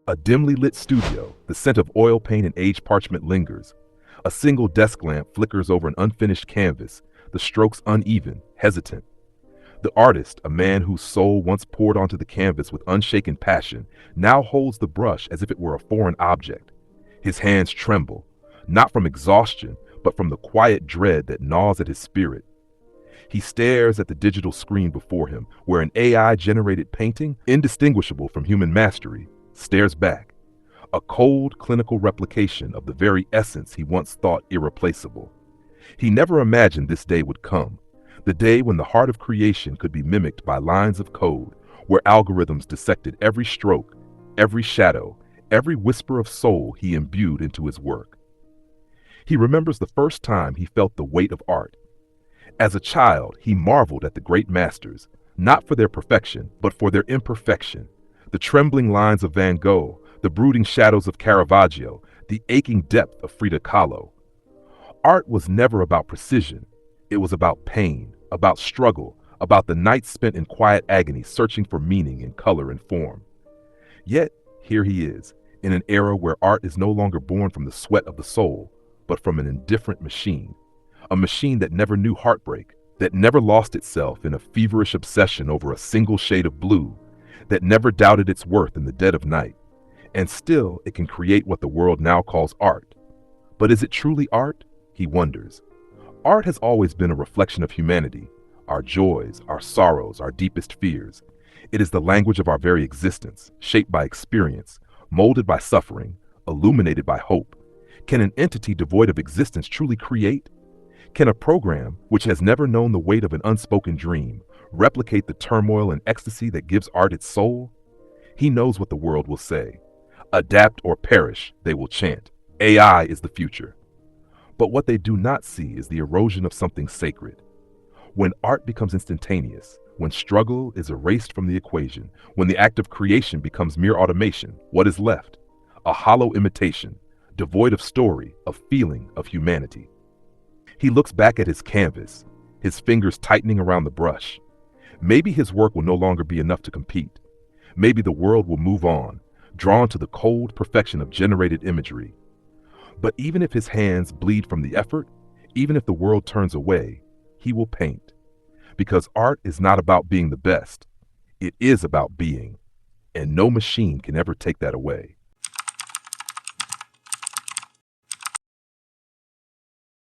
A dimly lit studio, the scent of oil paint and aged parchment lingers. A single desk lamp flickers over an unfinished canvas, the strokes uneven, hesitant. The artist, a man whose soul once poured onto the canvas with unshaken passion, now holds the brush as if it were a foreign object. His hands tremble, not from exhaustion, but from the quiet dread that gnaws at his spirit. He stares at the digital screen before him, where an AI-generated painting, indistinguishable from human mastery, stares back, a cold, clinical replication of the very essence he once thought irreplaceable. He never imagined this day would come, the day when the heart of creation could be mimicked by lines of code, where algorithms dissected every stroke, every shadow, every whisper of soul he imbued into his work. He remembers the first time he felt the weight of art. As a child, he marveled at the great masters, not for their perfection, but for their imperfection. The trembling lines of Van Gogh, the brooding shadows of Caravaggio, the aching depth of Frida Kahlo. Art was never about precision. It was about pain, about struggle, about the nights spent in quiet agony searching for meaning in color and form. Yet, here he is, in an era where art is no longer born from the sweat of the soul, but from an indifferent machine. A machine that never knew heartbreak, that never lost itself in a feverish obsession over a single shade of blue, that never doubted its worth in the dead of night. And still, it can create what the world now calls art. But is it truly art? He wonders. Art has always been a reflection of humanity, our joys, our sorrows, our deepest fears. It is the language of our very existence, shaped by experience, molded by suffering, illuminated by hope. Can an entity devoid of existence truly create? Can a program, which has never known the weight of an unspoken dream, replicate the turmoil and ecstasy that gives art its soul? He knows what the world will say. Adapt or perish, they will chant. AI is the future. But what they do not see is the erosion of something sacred. When art becomes instantaneous, when struggle is erased from the equation, when the act of creation becomes mere automation, what is left? A hollow imitation, devoid of story, of feeling, of humanity. He looks back at his canvas, his fingers tightening around the brush. Maybe his work will no longer be enough to compete. Maybe the world will move on, drawn to the cold perfection of generated imagery. But even if his hands bleed from the effort, even if the world turns away, he will paint. Because art is not about being the best. It is about being. And no machine can ever take that away.